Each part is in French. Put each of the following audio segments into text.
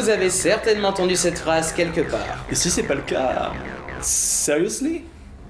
Vous avez certainement entendu cette phrase quelque part. Et si c'est pas le cas... Seriously?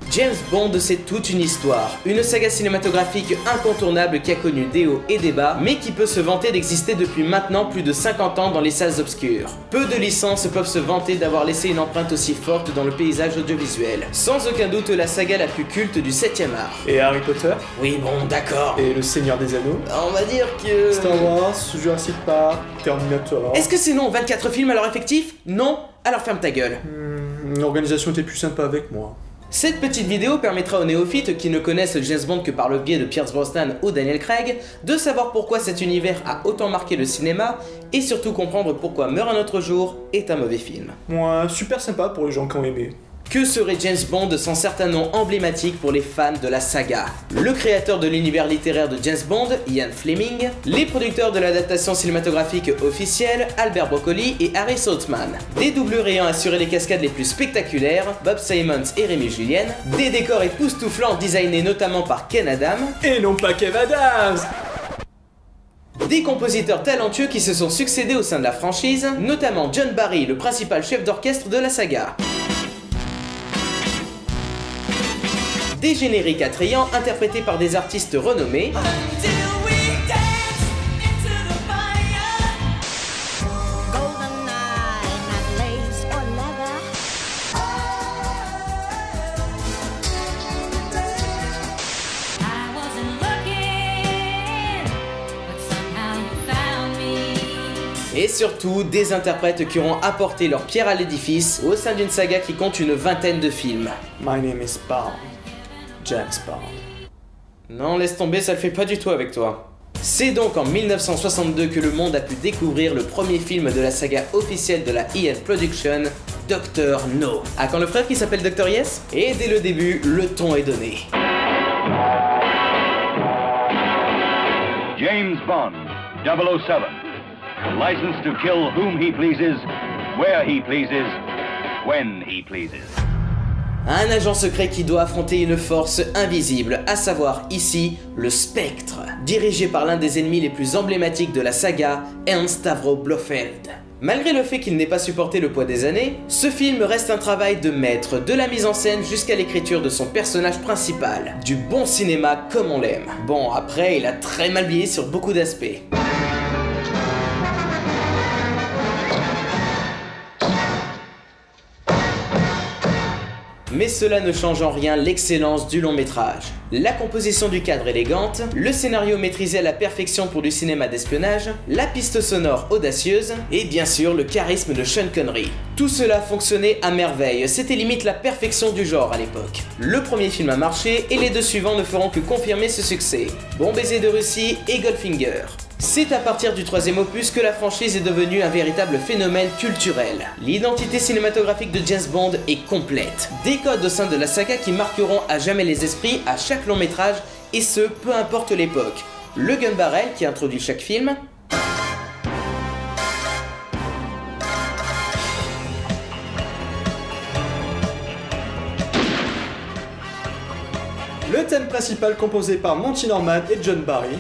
James Bond, c'est toute une histoire, une saga cinématographique incontournable qui a connu des hauts et des bas, mais qui peut se vanter d'exister depuis maintenant plus de 50 ans dans les salles obscures. Peu de licences peuvent se vanter d'avoir laissé une empreinte aussi forte dans le paysage audiovisuel. Sans aucun doute la saga la plus culte du 7e art. Et Harry Potter? Oui bon, d'accord. Et le Seigneur des Anneaux? On va dire que... Star Wars, Jurassic Park, Terminator... Est-ce que c'est non 24 films à leur effectif? Non? Alors ferme ta gueule. L'organisation était plus sympa avec moi. Cette petite vidéo permettra aux néophytes qui ne connaissent James Bond que par le biais de Pierce Brosnan ou Daniel Craig de savoir pourquoi cet univers a autant marqué le cinéma et surtout comprendre pourquoi Meurt un autre jour est un mauvais film. Ouais, super sympa pour les gens qui ont aimé. Que serait James Bond sans certains noms emblématiques pour les fans de la saga? Le créateur de l'univers littéraire de James Bond, Ian Fleming, les producteurs de l'adaptation cinématographique officielle, Albert Broccoli et Harry Saltzman, des doublures ayant assuré les cascades les plus spectaculaires, Bob Simmons et Rémi Julien, des décors époustouflants designés notamment par Ken Adam, et non pas Kev Adams! Des compositeurs talentueux qui se sont succédés au sein de la franchise, notamment John Barry, le principal chef d'orchestre de la saga. Des génériques attrayants interprétés par des artistes renommés. Et surtout, des interprètes qui auront apporté leur pierre à l'édifice au sein d'une saga qui compte une vingtaine de films. My name is Bond. James Bond. Non, laisse tomber, ça le fait pas du tout avec toi. C'est donc en 1962 que le monde a pu découvrir le premier film de la saga officielle de la EN Production, Dr. No. Ah, quand le frère qui s'appelle Dr. Yes? Et dès le début, le ton est donné. James Bond, 007. License to kill whom he pleases, where he pleases, when he pleases. Un agent secret qui doit affronter une force invisible, à savoir ici le Spectre, dirigé par l'un des ennemis les plus emblématiques de la saga, Ernst Stavro Blofeld. Malgré le fait qu'il n'ait pas supporté le poids des années, ce film reste un travail de maître, de la mise en scène jusqu'à l'écriture de son personnage principal. Du bon cinéma comme on l'aime. Bon, après, il a très mal vieilli sur beaucoup d'aspects. Mais cela ne change en rien l'excellence du long métrage. La composition du cadre élégante, le scénario maîtrisé à la perfection pour du cinéma d'espionnage, la piste sonore audacieuse, et bien sûr le charisme de Sean Connery. Tout cela fonctionnait à merveille, c'était limite la perfection du genre à l'époque. Le premier film a marché et les deux suivants ne feront que confirmer ce succès. Bon baiser de Russie et Goldfinger. C'est à partir du troisième opus que la franchise est devenue un véritable phénomène culturel. L'identité cinématographique de James Bond est complète. Des codes au sein de la saga qui marqueront à jamais les esprits à chaque long métrage, et ce, peu importe l'époque. Le gun barrel qui introduit chaque film, le thème principal composé par Monty Norman et John Barry,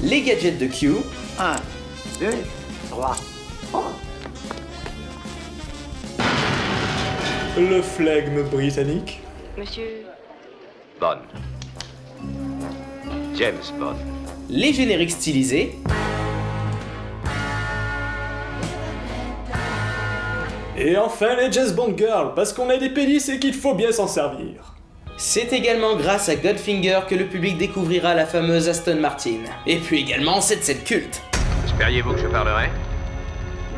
les gadgets de Q, 1, 2, 3. le flegme britannique, Monsieur... Bond. James Bond. les génériques stylisés, et enfin les James Bond Girls, parce qu'on a des pénis et qu'il faut bien s'en servir. C'est également grâce à Goldfinger que le public découvrira la fameuse Aston Martin. Et puis également cette scène culte. Espériez-vous que je parlerai?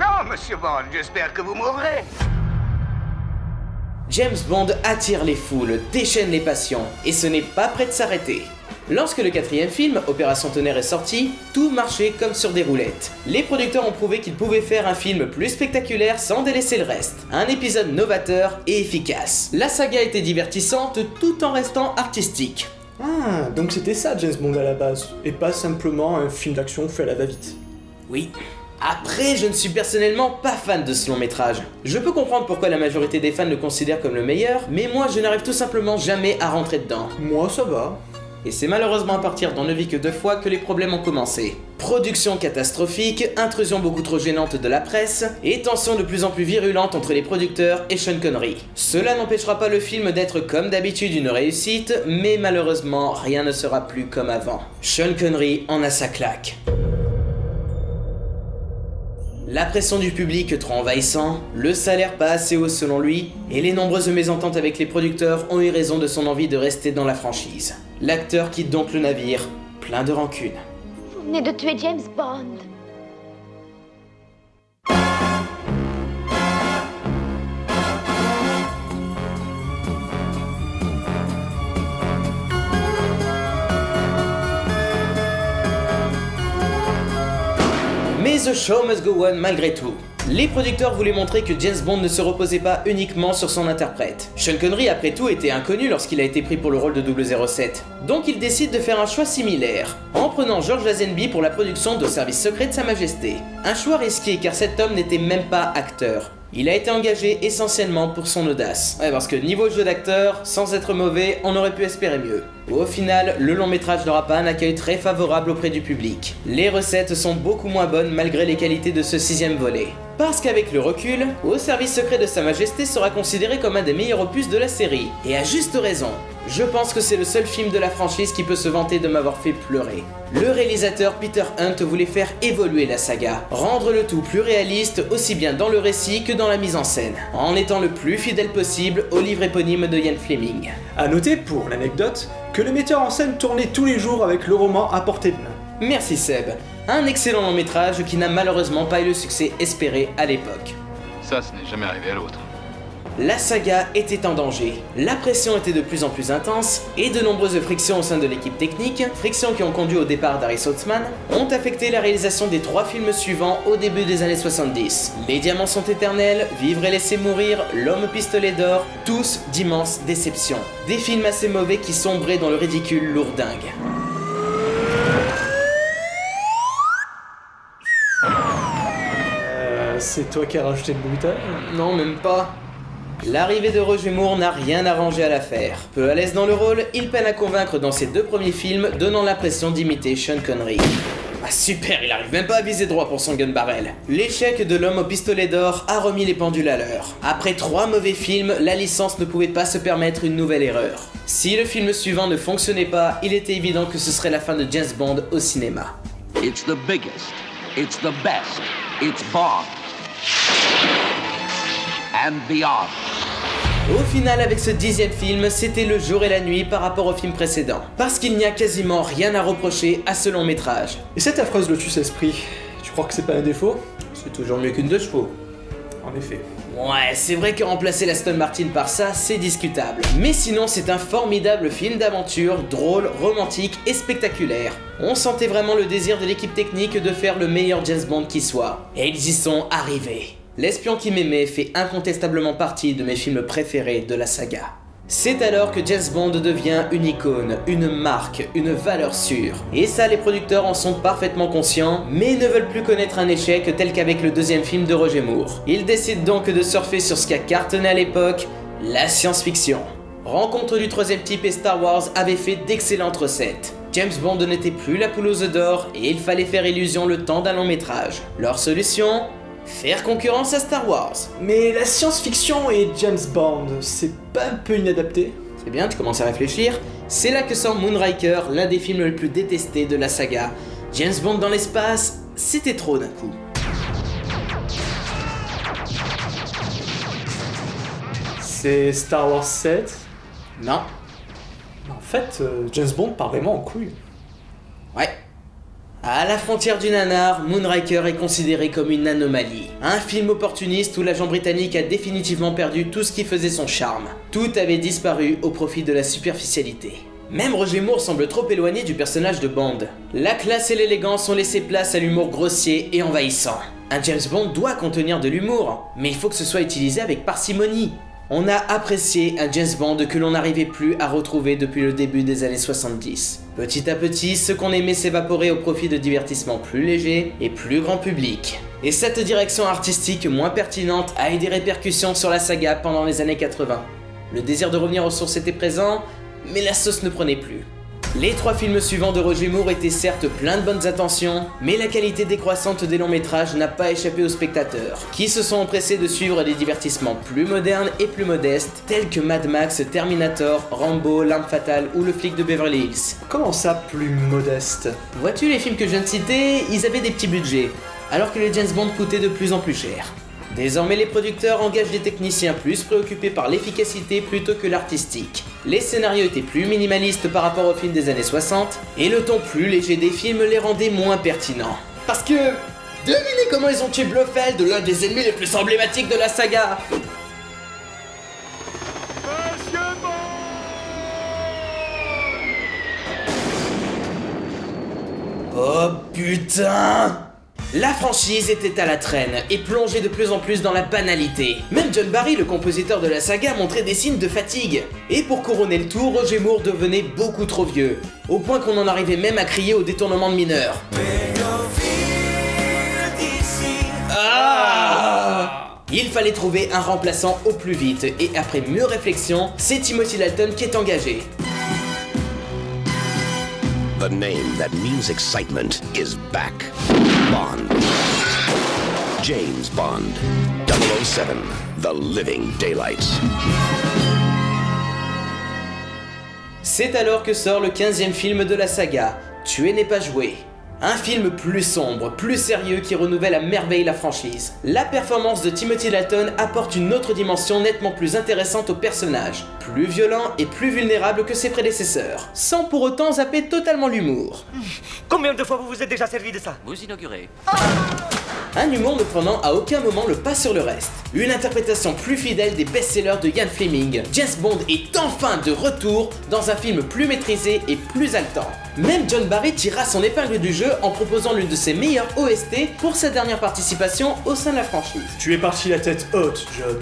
Non, monsieur Bond, j'espère que vous m'ouvrez. James Bond attire les foules, déchaîne les passions, et ce n'est pas prêt de s'arrêter. Lorsque le quatrième film, Opération Tonnerre, est sorti, tout marchait comme sur des roulettes. Les producteurs ont prouvé qu'ils pouvaient faire un film plus spectaculaire sans délaisser le reste. Un épisode novateur et efficace. La saga était divertissante tout en restant artistique. Ah, donc c'était ça James Bond à la base, et pas simplement un film d'action fait à la va-vite. Oui. Après, je ne suis personnellement pas fan de ce long métrage. Je peux comprendre pourquoi la majorité des fans le considèrent comme le meilleur, mais moi je n'arrive tout simplement jamais à rentrer dedans. Moi ça va. Et c'est malheureusement à partir d'On ne vit que 2 fois que les problèmes ont commencé. Production catastrophique, intrusion beaucoup trop gênante de la presse, et tensions de plus en plus virulentes entre les producteurs et Sean Connery. Cela n'empêchera pas le film d'être comme d'habitude une réussite, mais malheureusement rien ne sera plus comme avant. Sean Connery en a sa claque. La pression du public trop envahissant, le salaire pas assez haut selon lui, et les nombreuses mésententes avec les producteurs ont eu raison de son envie de rester dans la franchise. L'acteur quitte donc le navire, plein de rancune. Vous venez de tuer James Bond. Mais the show must go on malgré tout. Les producteurs voulaient montrer que James Bond ne se reposait pas uniquement sur son interprète. Sean Connery après tout était inconnu lorsqu'il a été pris pour le rôle de 007. Donc il décide de faire un choix similaire, en prenant George Lazenby pour la production de Service secret de Sa Majesté. Un choix risqué car cet homme n'était même pas acteur. Il a été engagé essentiellement pour son audace. Ouais, parce que niveau jeu d'acteur, sans être mauvais, on aurait pu espérer mieux. Au final, le long métrage n'aura pas un accueil très favorable auprès du public. Les recettes sont beaucoup moins bonnes malgré les qualités de ce 6ème volet. Parce qu'avec le recul, Au Service secret de Sa Majesté sera considéré comme un des meilleurs opus de la série. Et à juste raison. Je pense que c'est le seul film de la franchise qui peut se vanter de m'avoir fait pleurer. Le réalisateur Peter Hunt voulait faire évoluer la saga, rendre le tout plus réaliste aussi bien dans le récit que dans la mise en scène, en étant le plus fidèle possible au livre éponyme de Ian Fleming. A noter, pour l'anecdote, que le metteur en scène tournait tous les jours avec le roman à portée de main. Merci Seb. Un excellent long métrage qui n'a malheureusement pas eu le succès espéré à l'époque. Ça, ce n'est jamais arrivé à l'autre. La saga était en danger, la pression était de plus en plus intense, et de nombreuses frictions au sein de l'équipe technique, frictions qui ont conduit au départ d'Harry Saltzman, ont affecté la réalisation des 3 films suivants au début des années 70. Les diamants sont éternels, Vivre et laisser mourir, L'homme au pistolet d'or, tous d'immenses déceptions. Des films assez mauvais qui sombraient dans le ridicule lourdingue. C'est toi qui as rajouté le bruitage? Non, même pas. L'arrivée de Roger Moore n'a rien arrangé à l'affaire. Peu à l'aise dans le rôle, il peine à convaincre dans ses 2 premiers films, donnant l'impression d'imiter Sean Connery. Ah super, il arrive même pas à viser droit pour son gun barrel. L'échec de L'homme au pistolet d'or a remis les pendules à l'heure. Après 3 mauvais films, la licence ne pouvait pas se permettre une nouvelle erreur. Si le film suivant ne fonctionnait pas, il était évident que ce serait la fin de James Bond au cinéma. It's the biggest, it's the best, it's Bond. And beyond. Au final, avec ce 10e film, c'était le jour et la nuit par rapport au film précédent. Parce qu'il n'y a quasiment rien à reprocher à ce long métrage. Et cette affreuse Lotus Esprit, tu crois que c'est pas un défaut? C'est toujours mieux qu'une 2 chevaux. En effet. Ouais, c'est vrai que remplacer l'Aston Martin par ça, c'est discutable. Mais sinon, c'est un formidable film d'aventure, drôle, romantique et spectaculaire. On sentait vraiment le désir de l'équipe technique de faire le meilleur James Bond qui soit. Et ils y sont arrivés. L'espion qui m'aimait fait incontestablement partie de mes films préférés de la saga. C'est alors que James Bond devient une icône, une marque, une valeur sûre. Et ça, les producteurs en sont parfaitement conscients, mais ne veulent plus connaître un échec tel qu'avec le 2e film de Roger Moore. Ils décident donc de surfer sur ce qui a cartonné à l'époque, la science-fiction. Rencontre du 3e type et Star Wars avaient fait d'excellentes recettes. James Bond n'était plus la poule aux œufs d'or et il fallait faire illusion le temps d'un long métrage. Leur solution ? Faire concurrence à Star Wars. Mais la science-fiction et James Bond, c'est pas un peu inadapté? C'est bien, tu commences à réfléchir. C'est là que sort Moonraker, l'un des films les plus détestés de la saga. James Bond dans l'espace, c'était trop d'un coup. C'est Star Wars 7? Non. En fait, James Bond part vraiment en couille. Ouais. À la frontière du nanar, Moonraker est considéré comme une anomalie. Un film opportuniste où l'agent britannique a définitivement perdu tout ce qui faisait son charme. Tout avait disparu au profit de la superficialité. Même Roger Moore semble trop éloigné du personnage de Bond. La classe et l'élégance ont laissé place à l'humour grossier et envahissant. Un James Bond doit contenir de l'humour, mais il faut que ce soit utilisé avec parcimonie. On a apprécié un James Bond que l'on n'arrivait plus à retrouver depuis le début des années 70. Petit à petit, ce qu'on aimait s'évaporer au profit de divertissements plus légers et plus grand public. Et cette direction artistique moins pertinente a eu des répercussions sur la saga pendant les années 80. Le désir de revenir aux sources était présent, mais la sauce ne prenait plus. Les 3 films suivants de Roger Moore étaient certes pleins de bonnes intentions, mais la qualité décroissante des longs métrages n'a pas échappé aux spectateurs, qui se sont empressés de suivre des divertissements plus modernes et plus modestes, tels que Mad Max, Terminator, Rambo, L'Arme Fatale ou Le Flic de Beverly Hills. Comment ça, plus modeste? Vois-tu, les films que je viens de citer, ils avaient des petits budgets, alors que les James Bond coûtaient de plus en plus cher. Désormais, les producteurs engagent des techniciens plus préoccupés par l'efficacité plutôt que l'artistique. Les scénarios étaient plus minimalistes par rapport aux films des années 60, et le ton plus léger des films les rendait moins pertinents. Parce que... devinez comment ils ont tué Blofeld, l'un des ennemis les plus emblématiques de la saga. Oh putain! La franchise était à la traîne et plongeait de plus en plus dans la banalité. Même John Barry, le compositeur de la saga, montrait des signes de fatigue. Et pour couronner le tout, Roger Moore devenait beaucoup trop vieux, au point qu'on en arrivait même à crier au détournement de mineurs. Ah! Il fallait trouver un remplaçant au plus vite, et après mûre réflexion, c'est Timothy Dalton qui est engagé. The name that means excitement is back. Bond. James Bond. 007. The Living Daylights. C'est alors que sort le 15e film de la saga, Tuer n'est pas joué. Un film plus sombre, plus sérieux qui renouvelle à merveille la franchise. La performance de Timothy Dalton apporte une autre dimension nettement plus intéressante au personnage, plus violent et plus vulnérable que ses prédécesseurs, sans pour autant zapper totalement l'humour. Combien de fois vous vous êtes déjà servi de ça? Vous inaugurez. Un humour ne prenant à aucun moment le pas sur le reste. Une interprétation plus fidèle des best-sellers de Ian Fleming. James Bond est enfin de retour dans un film plus maîtrisé et plus haletant. Même John Barry tira son épingle du jeu en proposant l'une de ses meilleures OST pour sa dernière participation au sein de la franchise. Tu es parti la tête haute, John.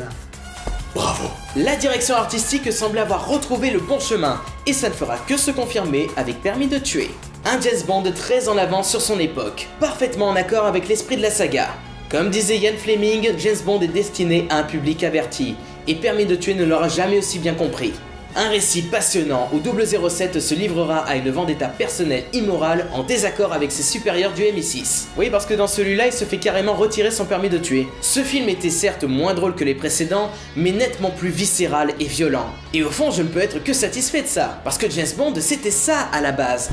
Bravo. La direction artistique semble avoir retrouvé le bon chemin, et ça ne fera que se confirmer avec Permis de tuer. Un James Bond très en avance sur son époque, parfaitement en accord avec l'esprit de la saga. Comme disait Ian Fleming, James Bond est destiné à un public averti, et Permis de tuer ne l'aura jamais aussi bien compris. Un récit passionnant où 007 se livrera à une vendetta personnelle immorale en désaccord avec ses supérieurs du MI6. Oui, parce que dans celui-là, il se fait carrément retirer son permis de tuer. Ce film était certes moins drôle que les précédents, mais nettement plus viscéral et violent. Et au fond, je ne peux être que satisfait de ça, parce que James Bond, c'était ça à la base.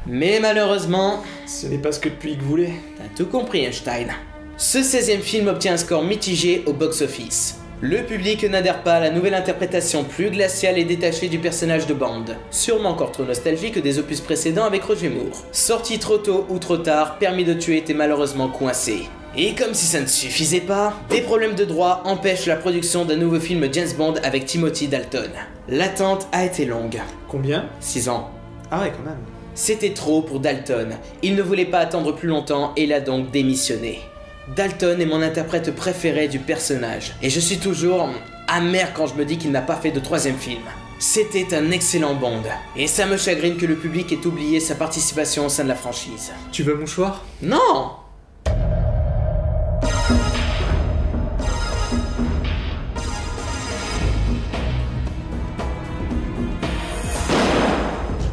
Mais malheureusement... ce n'est pas ce que le public voulait. T'as tout compris, Einstein. Ce 16e film obtient un score mitigé au box-office. Le public n'adhère pas à la nouvelle interprétation plus glaciale et détachée du personnage de Bond, sûrement encore trop nostalgique des opus précédents avec Roger Moore. Sorti trop tôt ou trop tard, Permis de tuer était malheureusement coincé. Et comme si ça ne suffisait pas, des problèmes de droit empêchent la production d'un nouveau film James Bond avec Timothy Dalton. L'attente a été longue. Combien? 6 ans. Ah ouais, quand même. C'était trop pour Dalton. Il ne voulait pas attendre plus longtemps et il a donc démissionné. Dalton est mon interprète préféré du personnage, et je suis toujours amer quand je me dis qu'il n'a pas fait de 3e film. C'était un excellent Bond, et ça me chagrine que le public ait oublié sa participation au sein de la franchise. Tu veux un mouchoir? Non!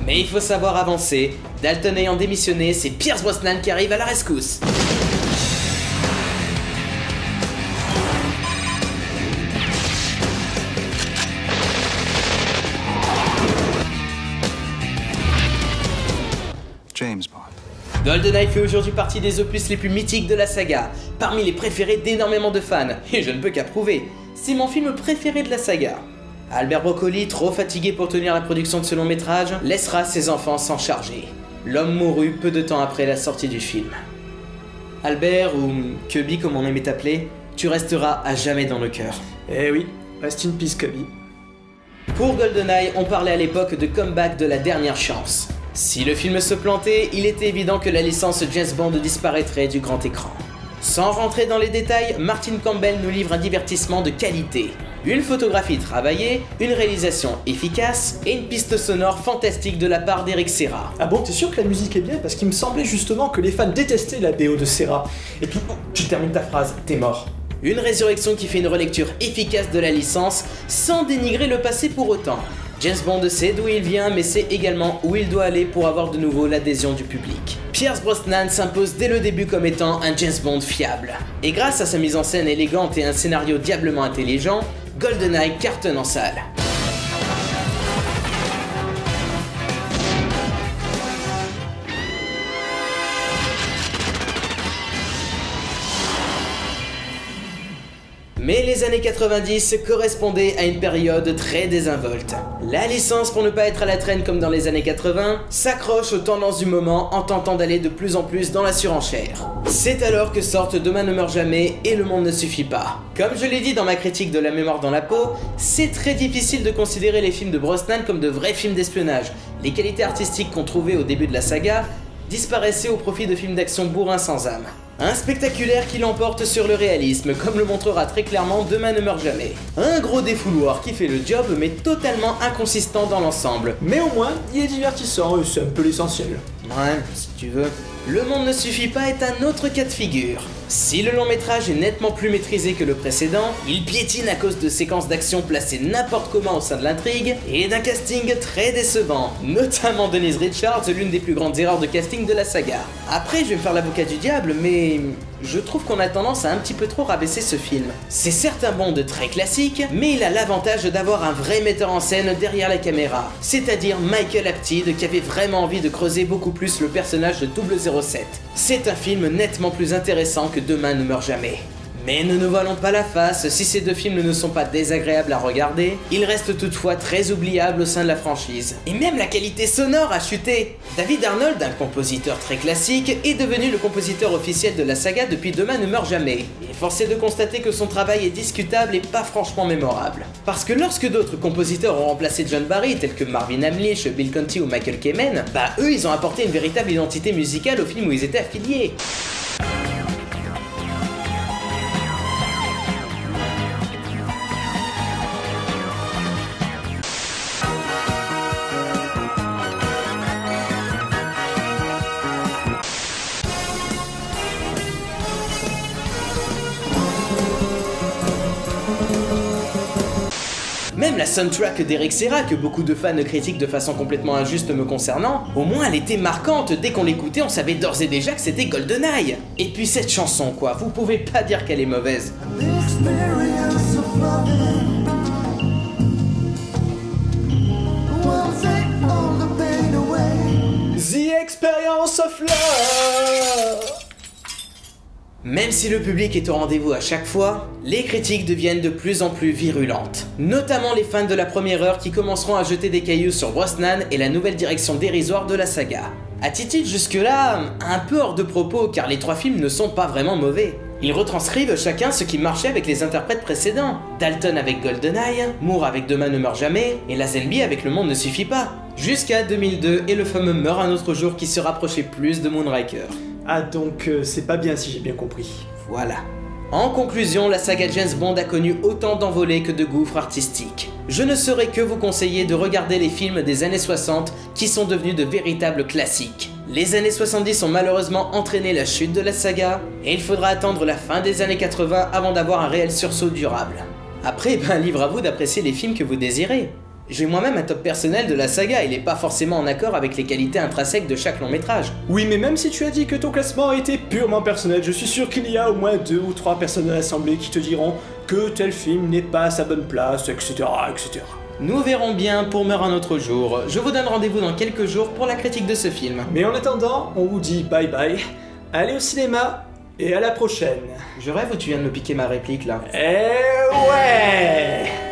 Mais il faut savoir avancer. Dalton ayant démissionné, c'est Pierce Brosnan qui arrive à la rescousse. James Bond. GoldenEye fait aujourd'hui partie des opus les plus mythiques de la saga, parmi les préférés d'énormément de fans, et je ne peux qu'approuver. C'est mon film préféré de la saga. Albert Broccoli, trop fatigué pour tenir la production de ce long métrage, laissera ses enfants s'en charger. L'homme mourut peu de temps après la sortie du film. Albert, ou Cubby comme on aimait t'appeler, tu resteras à jamais dans nos cœurs. Eh oui, rest in peace Cubby. Pour GoldenEye, on parlait à l'époque de comeback de la dernière chance. Si le film se plantait, il était évident que la licence James Bond disparaîtrait du grand écran. Sans rentrer dans les détails, Martin Campbell nous livre un divertissement de qualité. Une photographie travaillée, une réalisation efficace et une piste sonore fantastique de la part d'Eric Serra. Ah bon, t'es sûr que la musique est bien? Parce qu'il me semblait justement que les fans détestaient la BO de Serra. Et puis, tu termines ta phrase, t'es mort. Une résurrection qui fait une relecture efficace de la licence sans dénigrer le passé pour autant. James Bond sait d'où il vient, mais sait également où il doit aller pour avoir de nouveau l'adhésion du public. Pierce Brosnan s'impose dès le début comme étant un James Bond fiable. Et grâce à sa mise en scène élégante et un scénario diablement intelligent, GoldenEye cartonne en salle. Mais les années 90 correspondaient à une période très désinvolte. La licence, pour ne pas être à la traîne comme dans les années 80, s'accroche aux tendances du moment en tentant d'aller de plus en plus dans la surenchère. C'est alors que sortent Demain ne meurt jamais et Le monde ne suffit pas. Comme je l'ai dit dans ma critique de La mémoire dans la peau, c'est très difficile de considérer les films de Brosnan comme de vrais films d'espionnage. Les qualités artistiques qu'on trouvait au début de la saga disparaissaient au profit de films d'action bourrins sans âme. Un spectaculaire qui l'emporte sur le réalisme, comme le montrera très clairement Demain ne meurt jamais. Un gros défouloir qui fait le job, mais totalement inconsistant dans l'ensemble. Mais au moins, il est divertissant et c'est un peu l'essentiel. Ouais, si tu veux. Le monde ne suffit pas est un autre cas de figure. Si le long métrage est nettement plus maîtrisé que le précédent, il piétine à cause de séquences d'action placées n'importe comment au sein de l'intrigue et d'un casting très décevant, notamment Denise Richards, l'une des plus grandes erreurs de casting de la saga. Après, je vais me faire l'avocat du diable, mais je trouve qu'on a tendance à un petit peu trop rabaisser ce film. C'est certes un Bond très classique, mais il a l'avantage d'avoir un vrai metteur en scène derrière la caméra, c'est-à-dire Michael Apted qui avait vraiment envie de creuser beaucoup plus le personnage de 007. C'est un film nettement plus intéressant que Demain ne meurt jamais. Mais ne nous voilons pas la face, si ces deux films ne sont pas désagréables à regarder, ils restent toutefois très oubliables au sein de la franchise. Et même la qualité sonore a chuté. David Arnold, un compositeur très classique, est devenu le compositeur officiel de la saga depuis Demain ne meurt jamais. Et force est de constater que son travail est discutable et pas franchement mémorable. Parce que lorsque d'autres compositeurs ont remplacé John Barry, tels que Marvin Hamlisch, Bill Conti ou Michael Kamen, bah eux ils ont apporté une véritable identité musicale au film où ils étaient affiliés. Même la soundtrack d'Eric Serra, que beaucoup de fans critiquent de façon complètement injuste me concernant, au moins elle était marquante, dès qu'on l'écoutait on savait d'ores et déjà que c'était GoldenEye. Et puis cette chanson quoi, vous pouvez pas dire qu'elle est mauvaise. The Experience of Love. Même si le public est au rendez-vous à chaque fois, les critiques deviennent de plus en plus virulentes. Notamment les fans de la première heure qui commenceront à jeter des cailloux sur Brosnan et la nouvelle direction dérisoire de la saga. Attitude jusque-là un peu hors de propos car les trois films ne sont pas vraiment mauvais. Ils retranscrivent chacun ce qui marchait avec les interprètes précédents. Dalton avec GoldenEye, Moore avec Demain ne meurt jamais, et Lazenby avec Le monde ne suffit pas. Jusqu'à 2002 et le fameux Meurt un autre jour qui se rapprochait plus de Moonraker. Ah donc c'est pas bien si j'ai bien compris. Voilà. En conclusion, la saga James Bond a connu autant d'envolées que de gouffres artistiques. Je ne saurais que vous conseiller de regarder les films des années 60 qui sont devenus de véritables classiques. Les années 70 ont malheureusement entraîné la chute de la saga, et il faudra attendre la fin des années 80 avant d'avoir un réel sursaut durable. Après, libre à vous d'apprécier les films que vous désirez. J'ai moi-même un top personnel de la saga, il est pas forcément en accord avec les qualités intrinsèques de chaque long métrage. Oui, mais même si tu as dit que ton classement était purement personnel, je suis sûr qu'il y a au moins 2 ou 3 personnes à l'assemblée qui te diront que tel film n'est pas à sa bonne place, etc., etc. Nous verrons bien pour Meurt un autre jour. Je vous donne rendez-vous dans quelques jours pour la critique de ce film. Mais en attendant, on vous dit bye bye, allez au cinéma, et à la prochaine. Je rêve où tu viens de me piquer ma réplique là. Eh ouais.